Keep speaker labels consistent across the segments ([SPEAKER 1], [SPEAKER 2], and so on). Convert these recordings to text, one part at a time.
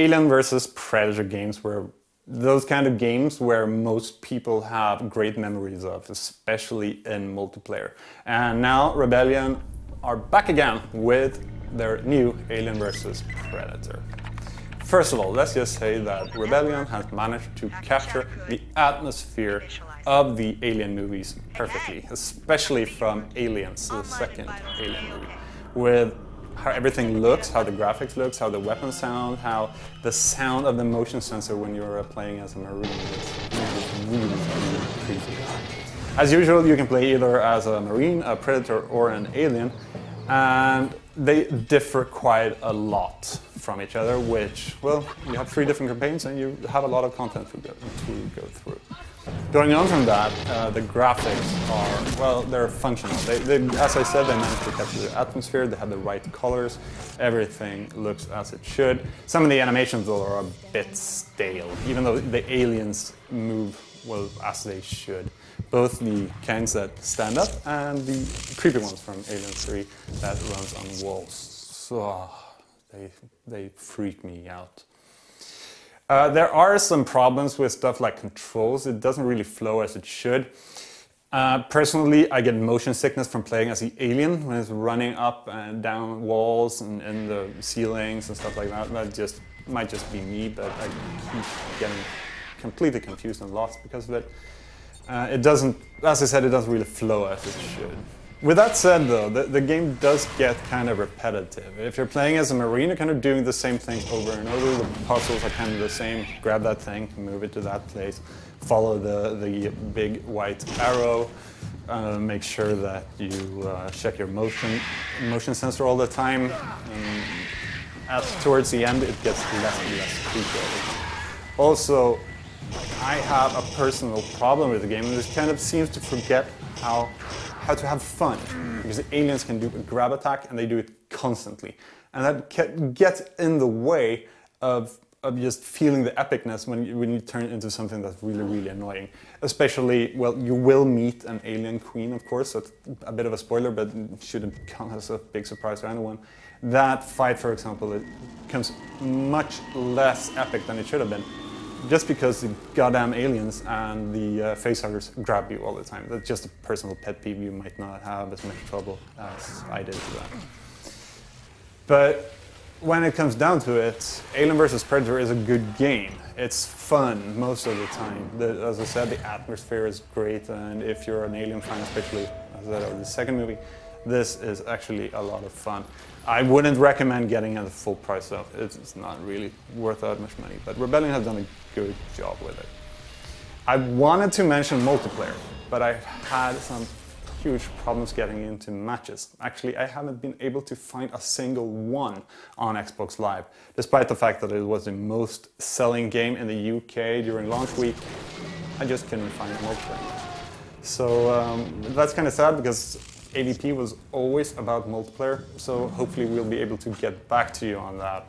[SPEAKER 1] Alien versus Predator games were those kind of games where most people have great memories of, especially in multiplayer. And now Rebellion are back again with their new Alien vs Predator. First of all, let's just say that Rebellion has managed to capture the atmosphere of the Alien movies perfectly, especially from Aliens, the second Alien movie, with how everything looks, how the graphics looks, how the weapons sound, how the sound of the motion sensor when you're playing as a Marine is really creepy. As usual, you can play either as a Marine, a Predator, or an Alien, and they differ quite a lot from each other, which, well, you have 3 different campaigns and you have a lot of content to go through. Going on from that, the graphics are, well, they're functional. As I said, they managed to capture the atmosphere, they have the right colors, everything looks as it should. Some of the animations, though, are a bit stale, even though the aliens move, well, as they should. Both the kinds that stand up and the creepy ones from Alien 3 that runs on walls. So, they freak me out. There are some problems with stuff like controls. It doesn't really flow as it should. Personally, I get motion sickness from playing as the alien when it's running up and down walls and in the ceilings and stuff like that. That might just be me, but I keep getting completely confused and lost because of it. It doesn't, as I said, it doesn't really flow as it should. With that said, though, the game does get kind of repetitive. If you're playing as a Marine, you're kind of doing the same things over and over. The puzzles are kind of the same. Grab that thing, move it to that place, follow the big white arrow, make sure that you check your motion sensor all the time. Towards the end, it gets less and less creepy. Also, I have a personal problem with the game, and this kind of seems to forget how to have fun, because the aliens can do a grab attack and they do it constantly, and that gets in the way of just feeling the epicness when you turn it into something that's really annoying. Especially, well, you will meet an alien queen, of course, so it's a bit of a spoiler, but it shouldn't come as a big surprise to anyone. That fight, for example, it becomes much less epic than it should have been, just because the goddamn aliens and the facehuggers grab you all the time. That's just a personal pet peeve. You might not have as much trouble as I did with that. But when it comes down to it, Alien vs Predator is a good game. It's fun most of the time. As I said, the atmosphere is great, and if you're an Alien fan, especially as I said, the second movie, this is actually a lot of fun. I wouldn't recommend getting it at the full price though. It's not really worth that much money, but Rebellion has done a good job with it. I wanted to mention multiplayer, but I've had some huge problems getting into matches. Actually, I haven't been able to find a single one on Xbox Live, despite the fact that it was the most selling game in the UK during launch week. I just couldn't find a multiplayer match. So that's kind of sad, because AVP was always about multiplayer, so hopefully we'll be able to get back to you on that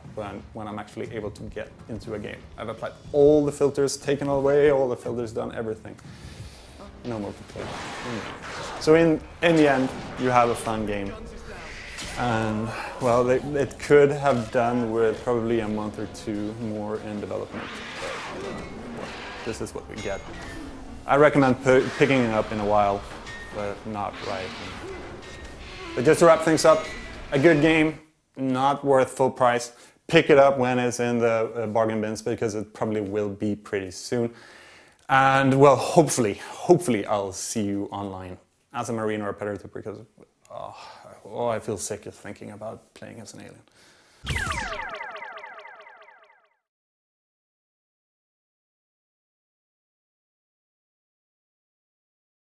[SPEAKER 1] when I'm actually able to get into a game. I've applied all the filters, taken away all the filters, done everything. No multiplayer. So in the end, you have a fun game. And, well, it could have done with probably a month or 2 more in development. But, this is what we get. I recommend picking it up in a while, but not right now. But just to wrap things up, a good game, not worth full price. Pick it up when it's in the bargain bins, because it probably will be pretty soon. And, well, hopefully I'll see you online as a Marine or a Predator, because I feel sick just thinking about playing as an alien.